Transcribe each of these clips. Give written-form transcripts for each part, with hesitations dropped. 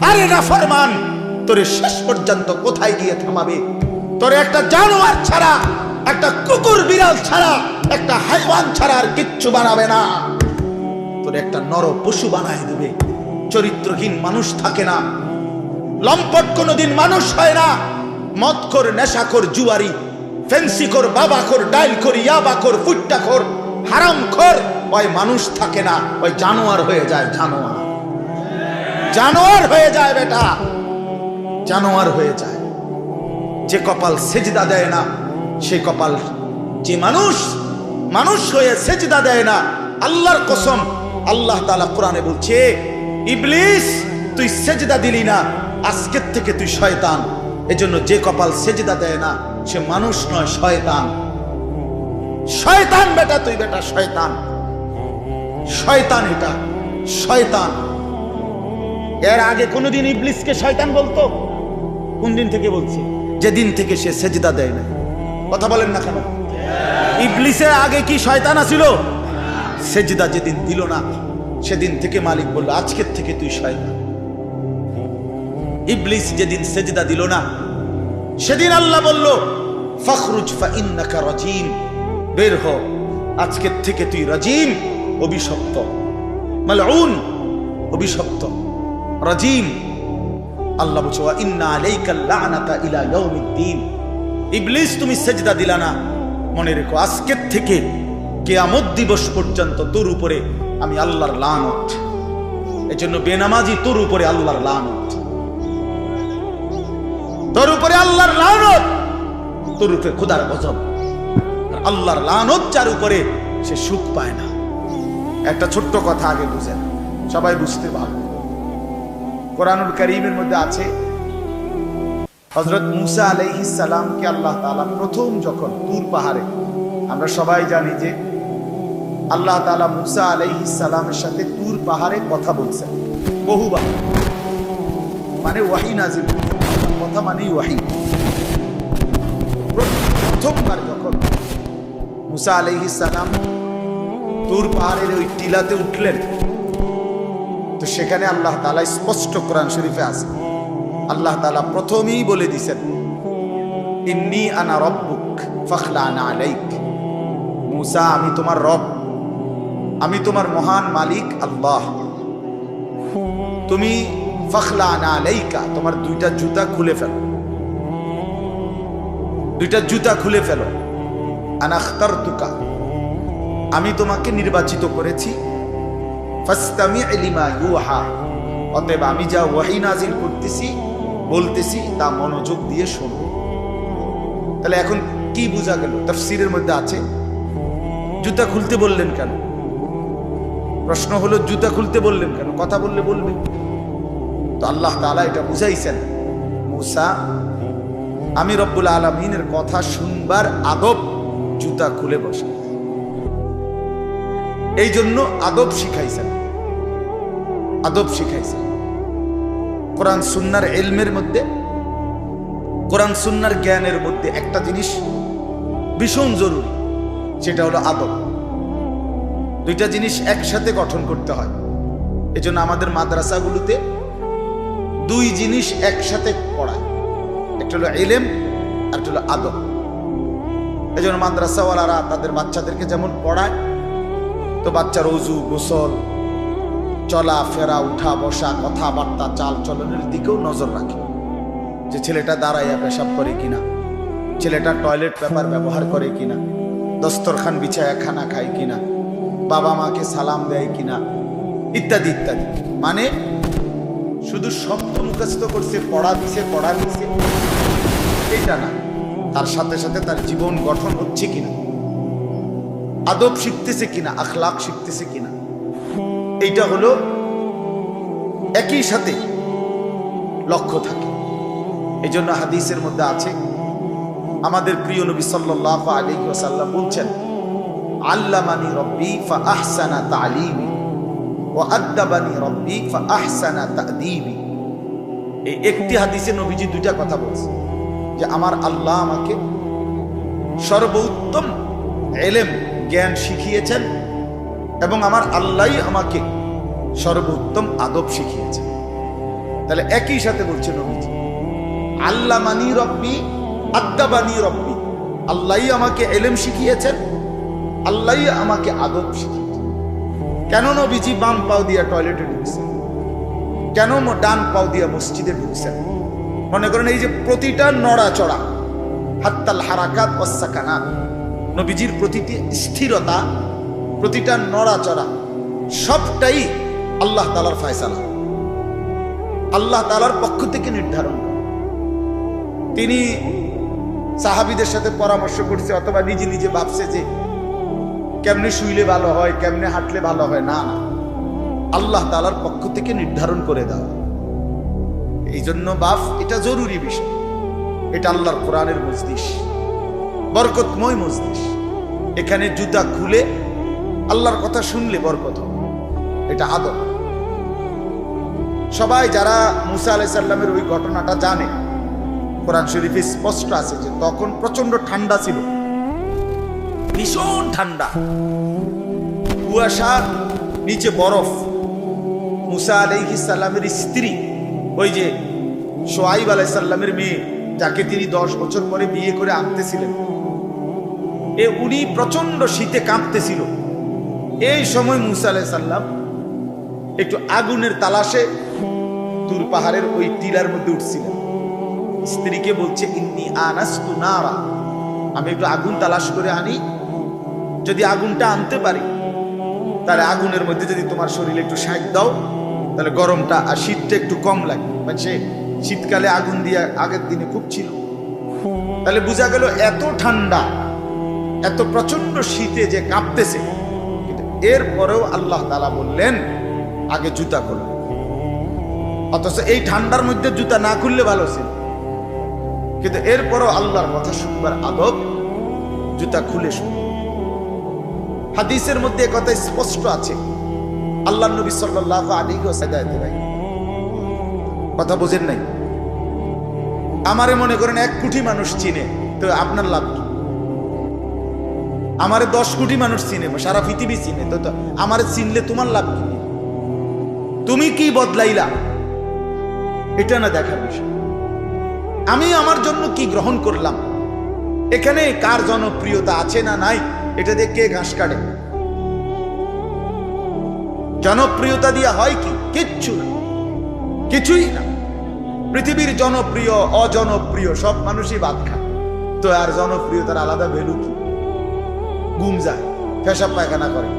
আরে নাফরমান, তোরে শেষ পর্যন্ত কোথায় গিয়ে থামাবে? তোরে একটা জানোয়ার ছাড়া, একটা কুকুর বিড়াল ছাড়া, একটা হাইওয়ান ছাড়া আর কিচ্ছু বানাবে না। তোরে একটা নর পশু বানায় দেবে। চরিত্রহীন মানুষ থাকে না, লম্পট কোনোদিন মানুষ হয় না। মদখোর, নেশাখোর, জুয়ারি, ফেন্সিখোর, বাবাখোর, ডাইলখোর, ইয়াবাখোর, ফুট্টাখোর, হারামখোর, ওই মানুষ থাকে না, ওই জানোয়ার হয়ে যায়। জানোয়ার, জানোয়ার হয়ে যায় বেটা, জানোয়ার হয়ে যায়। যে কপাল সেজদা দেয় না, সে কপাল, যে মানুষ মানুষ হয়ে সেজদা দেয় না, আল্লাহর কসম, আল্লাহ তাআলা কোরআনে বলছে, ইবলিস তুই সেজদা দিলি না, আজকের থেকে তুই শয়তান। এজন্য যে কপাল সেজদা দেয় না, সে মানুষ নয়, শয়তান। শয়তান বেটা, তুই বেটা শয়তান, শয়তান, এটা শয়তান। এর আগে কোনোদিন ইবলিসকে শয়তান বলতো? কোন দিন থেকে বলছে? যেদিন থেকে সে সেজদা দেয় না। কথা বলেন না কেন? ইবলিসের আগে কি শয়তান আছিল? সেজদা যেদিন দিল না, সেদিন থেকে মালিক বলল, আজকের থেকে তুই শয়তান। ইবলিস যেদিন সেজদা দিল না, সেদিন আল্লাহ বলল, ফখরুজ ফাইন্নাকা রাজিম, বের হ, আজকের থেকে তুই রাজিম, অভিশপ্ত, মালউন, অভিশপ্ত, রাজিম। আল্লাহ বলছে, ওয়া ইন্না আলাইকাল লানাতা ইলা ইয়াউমিদ্দিন। ইবলিস তুমি সেজদা দিলা না, মনে রেখো আজকের থেকে কিয়ামত দিবস পর্যন্ত তোর উপরে আমি আল্লাহর লানত। এজন্য বেনামাজি তোর উপরে আল্লাহর লানত, তোর উপরে আল্লাহর লানত, তোর উপরে খোদার গজব। আল্লাহর লানত যার উপরে, সে সুখ পায় না। একটা ছোট্ট কথা আগে বুঝেন, সবাই বুঝতে পারবে। কোরআনুল কারীমের মধ্যে আছে, হযরত মুসা আলাইহিস সালামকে আল্লাহ তাআলা প্রথম যখন তুর পাহাড়ে, আমরা সবাই জানি যে আল্লাহ তাআলা মুসা আলাইহিস সালামের সাথে তুর পাহাড়ে কথা বলছেন বহুবার, মানে ওয়াহী নাযিল, কথা মানেই ওয়াহী। প্রথমবার যখন মুসা আলাইহিস সালাম তুর পাহাড়ের ওই টিলাতে উঠলেন, তো সেখানে আল্লাহ তাআলা স্পষ্ট কোরআন শরীফে আছে, আল্লাহ তাআলা প্রথমেই বলে দিয়েছেন, ইন্নী আনা রব্বুক ফাখলা'না আলাইক। মুসা, আমি তোমার রব, আমি তোমার মহান মালিক আল্লাহ। তুমি ফাখলা'না আলাইকা, তোমার দুইটা জুতা খুলে ফেলো, দুইটা জুতা খুলে ফেলো। আনা আখতারতুকা, আমি তোমাকে নির্বাচিত করেছি। ফাসতামি' লিমা ইউহা, অতএব আমি যা ওয়াহী নাজিল করতেছি, বলতেছি, তা মনোযোগ দিয়ে শোনো। তাহলে এখন কি বোঝা গেল? তাফসীরের মধ্যে আছে, জুতা খুলতে বললেন কেন? প্রশ্ন হলো, জুতা খুলতে বললেন কেন? কথা বললে বলবে তো। আল্লাহ তাআলা এটা বুঝাইছেন, মুসা, আমি রব্বুল আলামিনের কথা শুনবার আদব জুতা খুলে বসে, এই জন্য আদব শিখাইছেন, আদব শিখাইছেন। কোরআন সুন্নাহর ইলমের মধ্যে, কোরআন সুন্নাহর জ্ঞানের মধ্যে একটা জিনিস ভীষণ জরুরি, সেটা হলো আদব। দুইটা জিনিস একসাথে গঠন করতে হয়। এজন্য আমাদের মাদ্রাসাগুলোতে দুই জিনিস একসাথে পড়ায়, একটা হলো ইলম আর একটা হলো আদব। এজন্য মাদ্রাসাওয়ালারা তাদের বাচ্চাদেরকে যেমন পড়ায়, তো বাচ্চার ওযু, গোসল, চলা ফেরা, উঠা বসা, কথাবার্তা, চাল চলনের দিকেও নজর রাখে, যে ছেলেটা দাঁড়াইয়া পেশাব করে কিনা, ছেলেটা টয়লেট পেপার ব্যবহার করে কিনা, দস্তরখান বিছায়া খানা খায় কিনা, বাবা মাকে সালাম দেয় কিনা, ইত্যাদি ইত্যাদি। মানে শুধু শব্দ মুখস্থ করছে, পড়া দিছে এটা না, তার সাথে সাথে তার জীবন গঠন হচ্ছে কিনা, আদব শিখতেছে কিনা, আখলাক শিখতেছে কিনা, এইটা হলো একই সাথে লক্ষ্য থাকে। এই জন্য হাদিসের মধ্যে আছে, আমাদের প্রিয় নবী সাল্লাল্লাহু আলাইহি ওয়াসাল্লাম বলছেন, আল্লামানি রব্বি ফাআহসানা তা'লিমি ওয়া আদ্দাবানি রব্বি ফাআহসানা তা'দীবি। এই একটি হাদিসে নবীজি দুইটা কথা বলছেন, যে আমার আল্লাহ আমাকে সর্বোত্তম ইলম, জ্ঞান শিখিয়েছেন, এবং আমার আল্লাহই আমাকে সর্বোত্তম আদব শিখিয়েছেন। তাহলে একই সাথে বলছে নবীজি, আল্লামানি রব্বি আদ্দাবানি রব্বি, আল্লাহই আমাকে এলেম শিখিয়েছেন, আল্লাহই আমাকে আদব শিখিয়েছেন। কেন নবীজি বাম পাও দিয়া টয়লেটে ঢুকছেন? কেন ডান পাও দিয়া মসজিদে ঢুকছেন? মনে করেন এই যে প্রতিটা নড়াচড়া, হাত্তাল হারাকাত ওয়াস সাকানাত, নবীজির প্রতিটি স্থিরতা, প্রতিটা নড়াচড়া সবটাই আল্লাহ তাআলার ফয়সালা, আল্লাহ তাআলার পক্ষ থেকে নির্ধারণ। তিনি সাহাবীদের সাথে পরামর্শ করছে অথবা নিজে নিজে ভাবছে যে কেমনে শুইলে ভালো হয়, কেমনে হাঁটলে ভালো হয়, না না, আল্লাহ তাআলার পক্ষ থেকে নির্ধারণ করে দেওয়া। এই জন্য বাপ, এটা জরুরি বিষয়। এটা আল্লাহর কোরআনের মজলিস, বরকতময় মজলিস। এখানে জুতা খুলে আল্লাহর কথা শুনলে বরকত হবে, এটা আদব। সবাই যারা মুসা আলাইহিস সালামের ওই ঘটনাটা জানে, কোরআন শরীফে স্পষ্ট আছে যে তখন প্রচন্ড ঠান্ডা ছিল, ভীষণ ঠান্ডা, কুয়াশা, নিচে বরফ। মুসা আলাইহিস সালামের স্ত্রী, ওই যে শুআয়ব আলাইহিস সালামের মেয়ে, যাকে তিনি 10 বছর পরে বিয়ে করে আনতেছিলেন, উনি প্রচন্ড শীতে কাঁপতেছিল। এই সময় মুসা আলাইহিস সালাম একটু আগুনের তালাশে তুর পাহাড়ের ওই টিলার মধ্যে উঠছিলেন। স্ত্রীকে বলছে, ইন্নী আনাস্তু নারা, আমি একটু আগুন তালাশ করে আনি, যদি আগুনটা আনতে পারি তাহলে আগুনের মধ্যে যদি তোমার শরীরে একটু শাক দাও, তাহলে গরমটা আর শীতটা একটু কম লাগে। মানে সে শীতকালে আগুন দিয়ে আগের দিনে খুব ছিল, তাহলে বোঝা গেল এত ঠান্ডা, এত প্রচন্ড শীতে যে কাঁপতেছে। কিন্তু এরপরেও আল্লাহ তাআলা বললেন আগে জুতা খোলো। অথচ এই ঠান্ডার মধ্যে জুতা না খুললে ভালো ছিল, কিন্তু এরপরও আল্লাহর কথা শুনবার আদব, জুতা খুলে শুন। হাদিসের মধ্যে কথা স্পষ্ট আছে, আল্লাহর নবী সাল্লাল্লাহু আলাইহি ওয়াসাল্লাম, কথা বোঝেন নাই? আমারে মনে করেন 1 কোটি মানুষ চিনে, তো আপনার লাভ কি? আমারে 10 কোটি মানুষ চিনে, সারা পৃথিবী চিনে, তো আমারে চিনলে তোমার লাভ কি? তুমি কি বদলাইলা, এটা না দেখার বিষয়। আমি আমার জন্য কি গ্রহণ করলাম, এখানে কার জনপ্রিয়তা আছে না নাই, এটা দিয়ে কে ঘাস কাটে? জনপ্রিয়তা দিয়া হয় কি? কিচ্ছু না, কিছুই না। পৃথিবীর জনপ্রিয় অজনপ্রিয় সব মানুষই ভাত খায়, তো আর জনপ্রিয়তার আলাদা ভ্যালু কি? ঘুম যায়, পেশাব পায়খানা করে,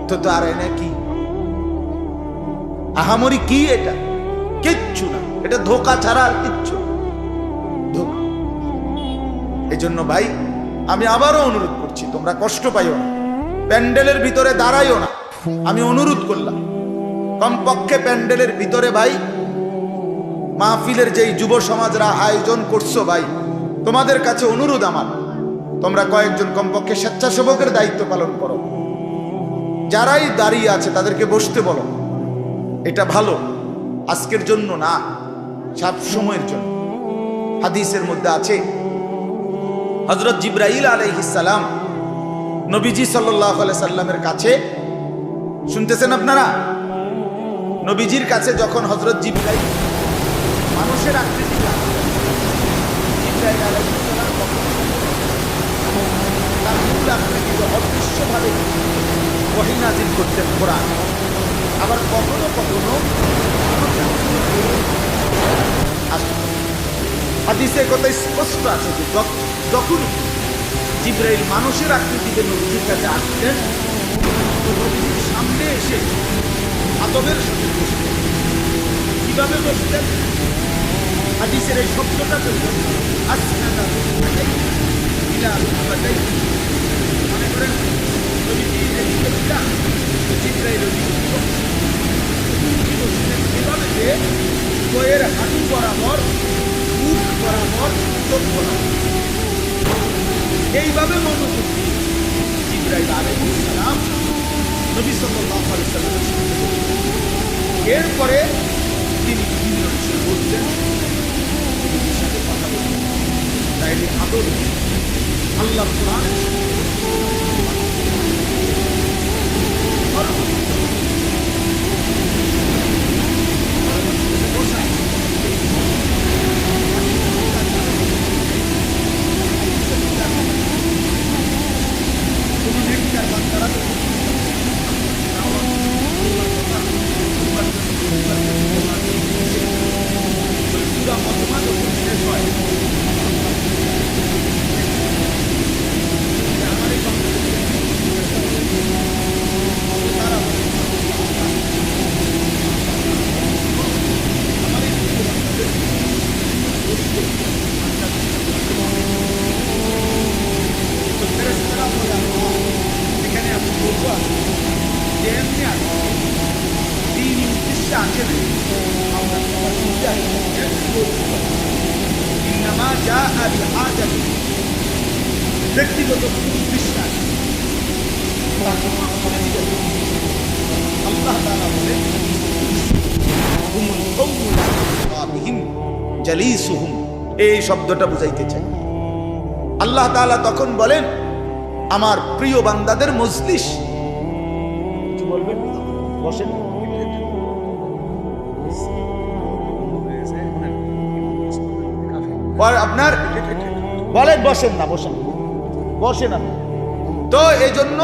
তো আর এনে কি আহামরি কি? এটা কিচ্ছু না, এটা ধোঁকা ছাড়া আর কিচ্ছু। এই জন্য ভাই, আমি আবারও অনুরোধ করছি, তোমরা কষ্ট পাইও না, প্যান্ডেলের ভিতরে দাঁড়াইও না। আমি অনুরোধ করলাম, কমপক্ষে প্যান্ডেলের ভিতরে ভাই, মাহফিলের যেই যুব সমাজরা আয়োজন করছো ভাই, তোমাদের কাছে অনুরোধ আমার, তোমরা কয়েকজন কমপক্ষে স্বেচ্ছাসেবকের দায়িত্ব পালন করো। যারাই দাঁড়িয়ে আছে তাদেরকে বসতে বলো। এটা ভালো, আজকের জন্য না, সব সময়ের জন্য। হাদিসের মধ্যে আছে, হযরত জিবরাইল আলাইহিস সালাম নবীজি সাল্লাল্লাহু আলাইহি সাল্লামের কাছে, শুনতেছেন আপনারা? নবীজির কাছে যখন হযরত জিবরাইল মানুষের আকৃতি, জিবরাইল আলাইহিস সালাম তার মূল আকৃতিতে অদৃশ্যভাবে ওহী নাযিল করতেন কোরআন। আবার কখনো কখনো হাদিসে কথা স্পষ্ট আছে যে যখন জিবরাইল মানুষের আকৃতিতে নবীজির কাছে আসতেন, নবীজির সামনে এসে আদবের সাথে বসতেন। কিভাবে বসতেন? হাদিসের এই শব্দটা বলতেন, মনে করেন নবীজি জিবরাইল এভাবে যে বইয়ের হাঁটু বরাবর, মুখ বরাবর, চোখ বরাবর, এইভাবে মনোযোগ দিয়ে জিবরাইল আলাইহিস সালাম নবী সাল্লাল্লাহু আলাইহি সাল্লামের সাথে বলতেন। এরপরে তিনি বিভিন্ন বিষয় বলতেন, নবীর সাথে কথা বলতেন। তাই আদর আল্লাহর কোরআন জাআ বিহাজাতি, ব্যক্তিগত বিশ্বাস আল্লাহ তাআলা বলেন হুমুল কওমু লা ইয়াশকা বিহিম জালিসুহুম, এই শব্দটা বুঝাইতে চাই। আল্লাহ তাআলা তখন বলেন আমার প্রিয় বান্দাদের মজলিস, কি বলবেন, বসেন, আপনার বলেন বসেন না, বসেন বসেন আপনি। তো এই জন্য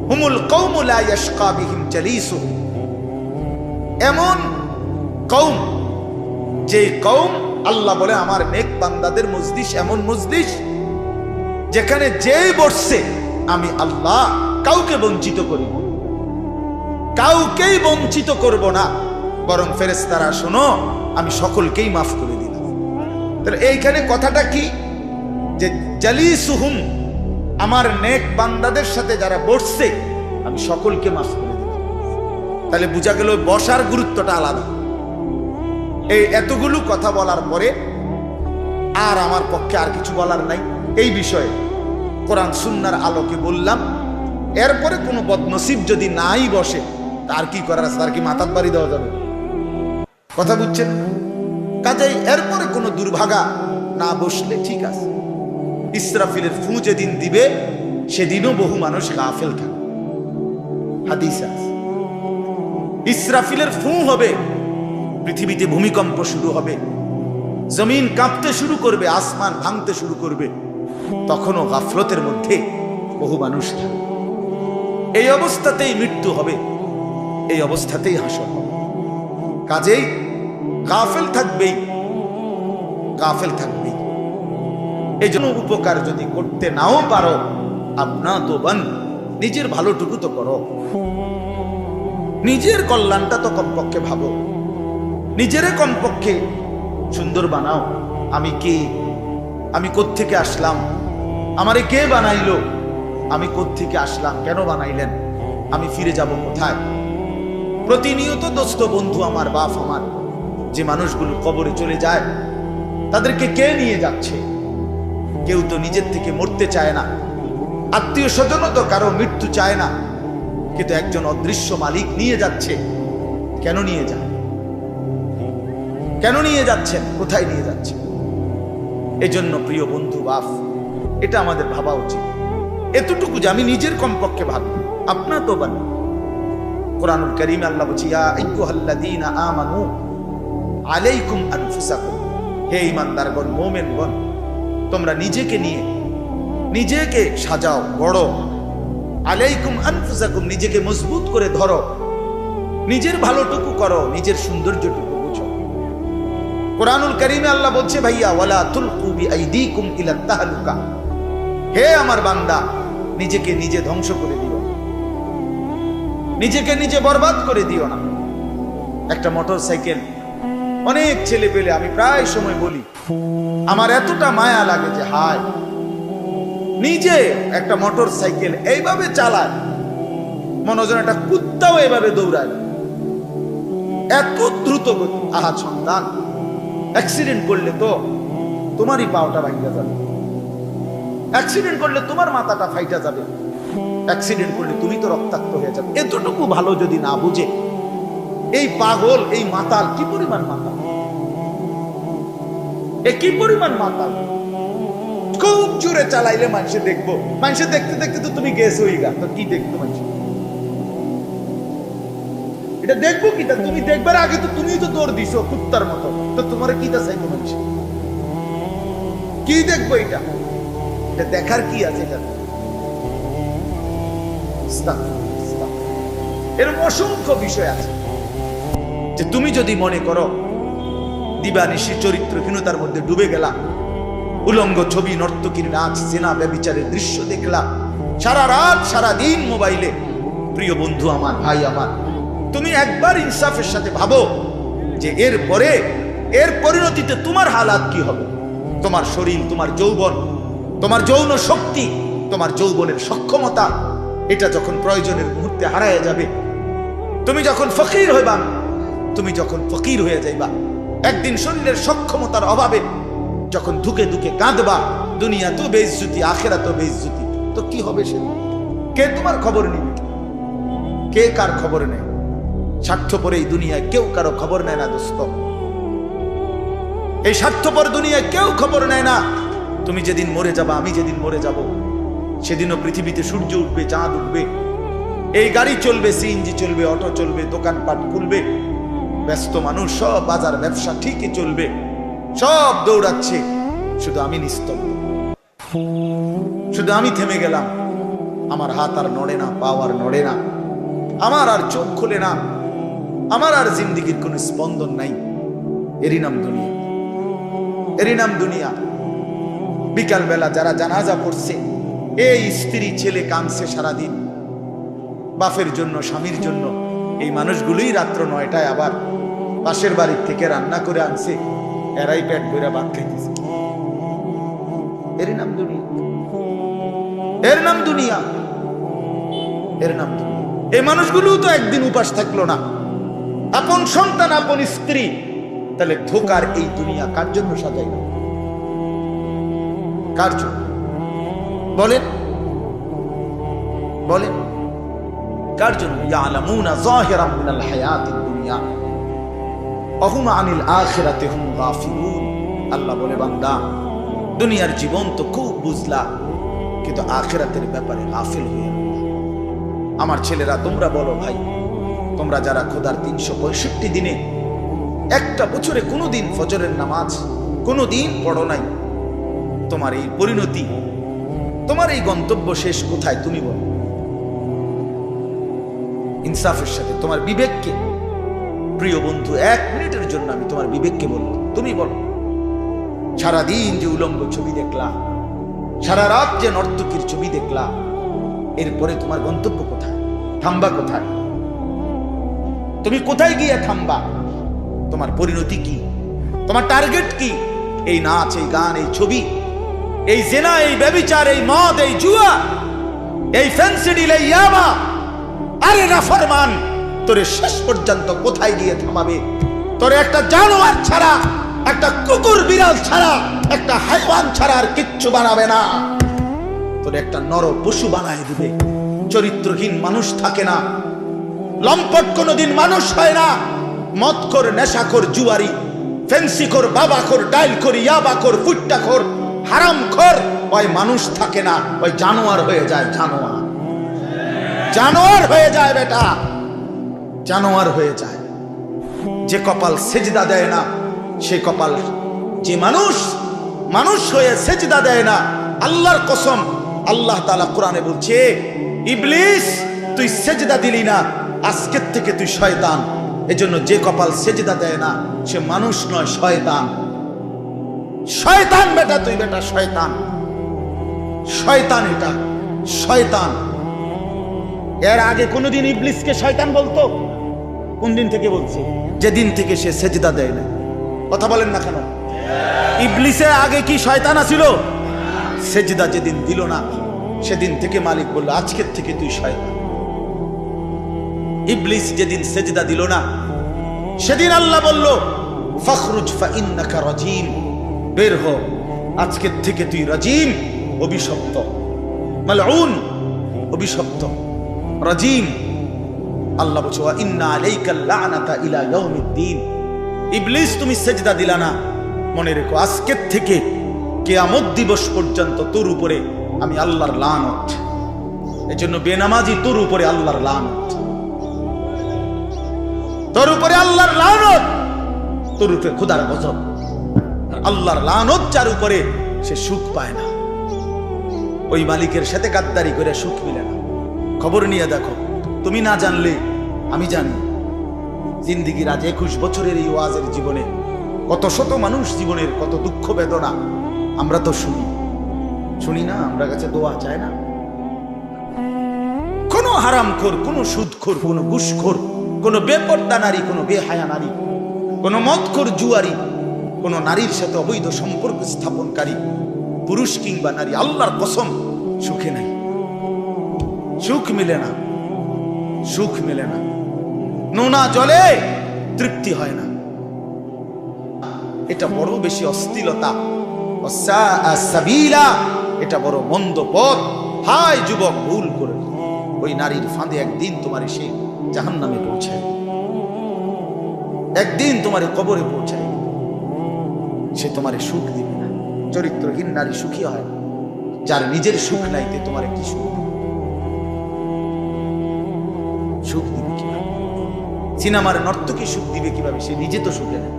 হুমুল কওমু লা ইয়াশকা বিহিম জালিসুহুম, এমন কওম যে কওম আল্লাহ বলে আমার নেক বান্দাদের মজলিস এমন মজলিস যেখানে যেই বসছে আমি আল্লাহ কাউকে বঞ্চিত করিব, কাউকেই বঞ্চিত করব না, বরং ফেরেশতারা শোনো আমি সকলকেই মাফ করে দিলাম। তাহলে এইখানে কথাটা কি, যে জালিসুহুম আমার নেক বান্দাদের সাথে যারা বসছে আমি সকলকে মাফ করে দিলাম। তাহলে বোঝা গেল বসার গুরুত্বটা আলাদা। এই এতগুলো কথা বলার পরে আর আমার পক্ষে আর কিছু বলার নাই এই বিষয়ে। কোরআন সুন্নাহর আলোকে বললাম, এরপরে কোনো বদনসিব যদি নাই বসে তার কি করার আছে, তার কি মাথার বাড়ি দেওয়া যাবে? কথা বুঝছেন? কাজেই এরপরে কোনো দুর্ভাগা না বসলে ঠিক আছে। ইসরাফিলের ফু যেদিন দিবে সেদিনও বহু মানুষ গাফেল থাকে, হাদিসে আছে। ইসরাফিলের ফু হবে, পৃথিবীতে ভূমিকম্প শুরু হবে, জমিন কাঁপতে শুরু করবে, আসমান ভাঙতে শুরু করবে, তখনও গাফলতের মধ্যে বহু মানুষ থাকে। এই অবস্থাতেই মৃত্যু হবে, এই অবস্থাতেই হাসর হবে। কাজেই গাফেল থাকবেই, গাফেল থাকবেই। এই জন্য উপকার যদি করতে নাও পারো আপনা তো বান, নিজের ভালোটুকু তো করো, নিজের কল্যাণটা তো কমপক্ষে ভাবো, নিজেরে কমপক্ষে সুন্দর বানাও। আমি কে, আমি কোত্থেকে আসলাম, আমারে কে বানাইলো, আমি কোত্থেকে আসলাম, কেন বানাইলেন, আমি ফিরে যাব কোথায়। প্রতিনিয়ত দোস্ত বন্ধু আমার, বাপ আমার, যে মানুষগুলো কবরে চলে যায় তাদেরকে কে নিয়ে যাচ্ছে? কেউ তো নিজের থেকে মরতে চায় না, আত্মীয় স্বজনও তো কারো মৃত্যু চায় না, কিন্তু একজন অদৃশ্য মালিক নিয়ে যাচ্ছে। কেন নিয়ে যায়? কেন নিয়ে যাচ্ছেন? কোথায় নিয়ে যাচ্ছেন? এই জন্য প্রিয় বন্ধু বাপ, এটা আমাদের ভাবা উচিত। এতটুকু যে আমি নিজের কমপক্ষে ভাবি, আপনা তো বানি। কোরআনুল কারীমে আল্লাহ বলছে ইয়া আইয়ুহাল্লাযীনা আমানু আলাইকুম আনফুসাকুম, হে ঈমানদারগণ, মুমিনগণ, তোমরা নিজেকে নিয়ে নিজেকে সাজাও, বড়। আলাইকুম আনফুসাকুম, নিজেকে মজবুত করে ধরো, নিজের ভালোটুকু করো, নিজের সৌন্দর্যটুকু বুঝো। কোরআনুল কারীমে আল্লাহ বলছে ভাইয়া ওয়ালা তুলকু বিআইদিকুম ইলা তাহলুকা, হে আমার বান্দা, নিজেকে নিজে ধ্বংস করে দিও, নিজেকে নিজে বরবাদ করে দিও না। একটা মোটর সাইকেল, অনেক ছেলে পেলে, আমি প্রায় সময় বলি আমার এতটা মায়া লাগে যে হায়, নিজে একটা মোটর সাইকেল এইভাবে চালায়, মনে হয় একটা কুত্তাও এইভাবে দৌড়ায়, এত দ্রুত গতি। আহা সন্তান, অ্যাক্সিডেন্ট করলে তো তোমারই পাওটা ভাঙা যাবে, অ্যাক্সিডেন্ট করলে তোমার মাথাটা ফাইটা যাবে, অ্যাক্সিডেন্ট করলে তুমি তো রক্তাক্ত হয়ে যাবে। এতটুকু ভালো যদি না বুঝে এই পাগল, এই মাতাল, কি পরিমাণ মাতাল, এ কি পরিমাণ মাতাল। খুব জোরে চালাইলে মানুষে দেখবো, মানুষে দেখতে দেখতে তো তুমি গেছ হয়ে গা, তো কি দেখতো মানুষ? এটা দেখবো কি? তুমি দেখবার আগে তো তুমি তো দৌড় দিছো কুত্তার মতো, তো তোমার কি তা চাইতো মানুষ? কি দেখবো? এটা এটা দেখার কি আছে? এটা এরকম অসংখ্য বিষয় আছে যে তুমি যদি মনে করো দিবানিশি চরিত্রহীনতার মধ্যে ডুবে গেলা, উলঙ্গ ছবি, নর্তকীর নাচ, জেনা, ব্যভিচারের দৃশ্য দেখলা সারা রাত সারা দিন মোবাইলে, প্রিয় বন্ধু আমার, ভাই আমার, তুমি একবার ইনসাফের সাথে ভাবো যে এর পরিণতিতে তোমার হালাত কি হবে। তোমার শরীর, তোমার যৌবন, তোমার যৌন শক্তি, তোমার যৌবনের সক্ষমতা, এটা যখন প্রয়োজনের মুহূর্তে হারায় যাবে, তুমি যখন ফকির হইবা, তুমি যখন ফকির হয়ে যাইবা, একদিন শরীরের সক্ষমতার অভাবে যখন ধুকে ধুকে কাঁদবা, দুনিয়া তো বেইজ্জতি, আখিরাত তো বেইজ্জতি, তো কি হবে সে? কে তোমার খবর নিবে? কে কার খবর নেয়? স্বার্থপর এই দুনিয়ায় কেউ কারো খবর নেয় না দোস্ত। এই স্বার্থপর দুনিয়ায় কেউ খবর নেয় না। তুমি যেদিন মরে যাবা, আমি যেদিন মরে যাব, সেদিনও পৃথিবীতে সূর্য উঠবে, চাঁদ উঠবে, এই গাড়ি চলবে, সিএনজি চলবে, অটো চলবে, দোকানপাট খুলবে, ব্যস্ত মানুষ সব বাজার ব্যবসা ঠিকই চলবে, সব দৌড়াচ্ছে, শুধু আমি নিস্তব্ধ, শুধু আমি থেমে গেলাম। আমার হাত আর নড়ে না, পা আর নড়ে না, আমার আর চোখ খুলে না, আমার আর জিন্দেগির কোনো স্পন্দন নাই। এরই নাম দুনিয়া, এরই নাম দুনিয়া। বিকাল বেলা যারা জানাজা পড়ছে, এই স্ত্রী ছেলে কাঁদছে সারাদিন বাপের জন্য, স্বামীর জন্য। এই মানুষগুলোই রাত্র 9টায় আবার পাশের বাড়ির থেকে রান্না করে আনছে, এরাই পেট ভরে ভাত খাইতেছে। এর নাম দুনিয়া, এর নাম দুনিয়া, এর নাম দুনিয়া। এই মানুষগুলো তো একদিন উপাস থাকলো না, আপন সন্তান, আপন স্ত্রী। তাহলে ধোকার এই দুনিয়া কার জন্য সাজাই না? কার জন্য বলেন, বলেন কার জন্য? ইয়ালামুনা যাহিরাম মিনাল হায়াতিদ দুনিয়া ওয়া হুম আনিল আখিরাতি হুম গাফিলুন। আল্লাহ বলে, বান্দা দুনিয়ার জীবন তো খুব বুঝলা, কিন্তু আখিরাতের ব্যাপারে গাফিল হয়ে গেল। আমার ছেলেরা, তোমরা বলো ভাই, তোমরা যারা খোদার 365 দিনে একটা বছরে কোনোদিন ফজরের নামাজ কোনোদিন পড়ো নাই, তোমার এই পরিণতি, তোমার এই গন্তব্য শেষ কোথায়? তুমি বলো ইনসাফের সাথে। তোমার বিবেককে, প্রিয় বন্ধু, 1 মিনিটের জন্য আমি তোমার বিবেককে বলবো, তুমি বলো, সারাদিন যে উলঙ্গ ছবি দেখলা, সারা রাত যে নর্তকীর ছবি দেখলা, এরপরে তোমার গন্তব্য কোথায়? থামবা কোথায়? তুমি কোথায় গিয়ে থামবা? তোমার পরিণতি কি? তোমার টার্গেট কি? এই নাচ, এই গান, এই ছবি, এই জেনা, এই ব্যভিচার, এই মদ, এই জুয়া, এই ফেন্সিডিল, এই ইয়াবা? আরে নাফরমান, তোরে শেষ পর্যন্ত কোথায় গিয়ে থামাবে? তোরে একটা জানোয়ার ছাড়া, একটা কুকুর বিড়াল ছাড়া, একটা হাইওয়ান ছাড়া আর কিচ্ছু বানাবে না। তোরে একটা নর পশু বানায় দিবে। চরিত্রহীন মানুষ থাকে না, লম্পট কোনোদিন মানুষ হয় না। মদখোর, নেশাখোর, জুয়ারি, ফেন্সিখোর, বাবাখোর, ডাইলখোর, ইয়াবাখোর, ফুট্টাখোর, হারামখোর, ওই মানুষ থাকে না, ওই জানোয়ার হয়ে যায়। জানোয়ার, জানোয়ার হয়ে যায় বেটা, জানোয়ার হয়ে যায়। যে কপাল সেজদা দেয় না, সে কপাল, যে মানুষ মানুষ হয়ে সেজদা দেয় না, আল্লাহর কসম, আল্লাহ তাআলা কোরআনে বলছে, ইবলিস তুই সেজদা দিলি না, আজকের থেকে তুই শয়তান। এজন্য যে কপাল সেজদা দেয় না, সে মানুষ নয়, শয়তান। শয়তান বেটা, তুই বেটা শয়তান, শয়তান, এটা শয়তান। এর আগে কোনদিন ইবলিসকে শয়তান বলতো? কোন দিন থেকে বলছে? যেদিন থেকে সে সেজদা দেয় না। কথা বলেন না কেন? ইবলিসের আগে কি শয়তান আছিল? সেজদা যেদিন দিল না, সেদিন থেকে মালিক বলল, আজকের থেকে তুই শয়তান। ইবলিস যেদিন সেজদা দিল না, সেদিন আল্লাহ বলল, ফখরুজ ফাইন্নাকা রাজিম, বের হ, আজকের থেকে তুই রাজিম, অভিশপ্ত, মালউন, অভিশপ্ত, রাজিম। আল্লাহ বলছে, ওয়া ইন্না আলাইকাল লা'নাতা ইলা ইয়াউমিদ্দিন। ইবলিস তুমি সেজদা দিলা না, মনে রেখো আজকের থেকে কিয়ামত দিবস পর্যন্ত তোর উপরে আমি আল্লাহর লানত। এজন্য বেনামাজি তোর উপরে আল্লাহর লানত, তোর উপরে আল্লাহর লানত, তোর উপরে খোদার গজব। আল্লাহর লানত যার উপরে, সে সুখ পায় না। ওই মালিকের সাথে গাদ্দারি করে সুখ মিলে না। খবর নিয়ে দেখো, তুমি না জানলে আমি জানি। জিন্দিগির আজ 21 বছরের এই ওয়াজের জীবনে কত শত মানুষ জীবনের কত দুঃখ বেদনা আমরা তো শুনি না। আমরা কাছে দোয়া চায় না। কোনো হারামখোর, কোনো সুদখোর, কোনো ঘুষখোর, কোনো বেপর্দা নারী, কোনো বেহায়া নারী, কোনো মদখোর জুয়ারি, কোনো নারীর সাথে অবৈধ সম্পর্ক স্থাপনকারী পুরুষ কিংবা নারী, আল্লাহর কসম সুখে নাই, সুখ মিলে না, সুখ মিলে না। নোনা জলে তৃপ্তি হয় না। এটা বড় বেশি অশ্লীলতা, সাবিলা, এটা বড় মন্দ পথ। হায় যুবক, ভুল করে ওই নারীর ফাঁদে একদিন তোমার সে জাহান্নামে পৌঁছায়, একদিন তোমার কবরে পৌঁছায়। সে তোমার সুখ দিবে না। চরিত্রহীন নারী সুখী হয়, যার নিজের সুখ নাইতে তোমার কি সুখ সুখ দিবে কিভাবে? সিনেমার নর্তকী সুখ দিবে কিভাবে? সে নিজে তো সুখে নেই,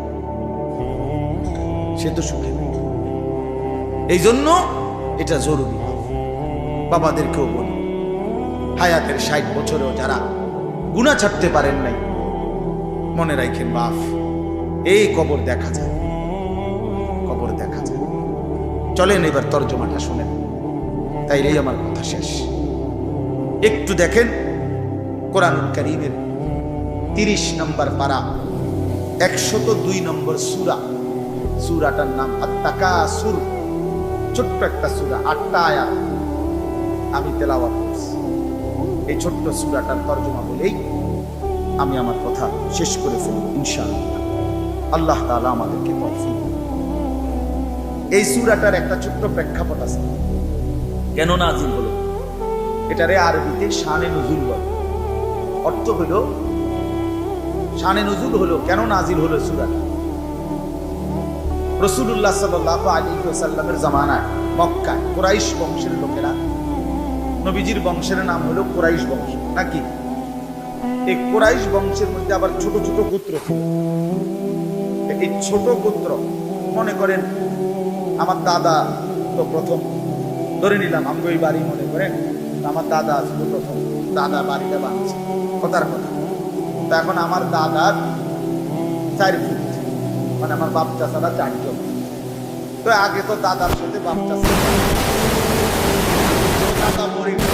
সে তো সুখে নেই। এই জন্য এটা জরুরি। বাবাদেরকেও বলি, হায়াতের 60 বছরেও যারা গুনাহ ছাড়তে পারেন নাই, মনে রাখেন বাপ, এই কবর দেখা যায়, কবর দেখা যায়। চলেন এবার তর্জমাটা শুনেন, তাইলেই আমার কথা শেষ। একটু দেখেন কোরআনুল কারীমের 30 নম্বর পারা 102 নম্বর সূরা। সূরাটার নাম আত-তাকাসুর। ছোট্ট একটা সূরা, 8টা আয়াত আমি তেলাওয়াত করছি। এই ছোট্ট সূরাটার তর্জমা বলেই আমি আমার কথা শেষ করে ফেলব ইনশাআল্লাহ। আল্লাহ তাআলা আমাদেরকে তৌফিক। এই সূরাটার একটা ছোট্ট প্রেক্ষাপট আছে, কেন নাজিল হলো। এটারে আরবিতে শানে নুজুল বলে। অর্থ হলো শানে নুজুল হলো, কেন নাজিল হলো সূরাটা। রাসূলুল্লাহ সাল্লাল্লাহু আলাইহি ওয়াসাল্লামের জামানায় মক্কায় কুরাইশ বংশের লোকেরা, নবীজির বংশের নাম হলো কুরাইশ বংশ নাকি। এই কুরাইশ বংশের মধ্যে আবার ছোট ছোট গোত্র ছিল। এই ছোট গোত্র, মনে করেন আমার দাদা তো প্রথম, ধরে নিলাম আমগো এই বাড়ি, মনে করেন আমার দাদা ছিল প্রথম, দাদা বাড়িটা বানিয়েছে, কথার কথা। তো এখন আমার দাদার 4 ফুট, মানে আমার বাপ চাচারা 4 জন। তো আগে তো দাদার সাথে বাপ চাচা, দাদা মরে গেল,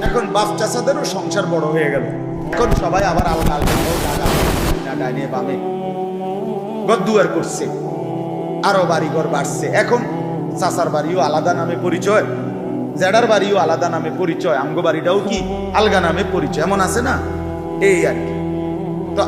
এখন বাপ চাচাদেরও সংসার বড় হয়ে গেল। এখন সবাই আবার আলাদা আলাদা ডাইনে বামে গদ্দুয়ার করছে, আরো বাড়িঘর বাড়ছে। এখন চাচার বাড়িও আলাদা নামে পরিচয়, জেডার বাড়িও আলাদা নামে পরিচয়, আমগো বাড়িটাও কি আলগা নামে পরিচয়, এমন আছে না। এই আর কি। তো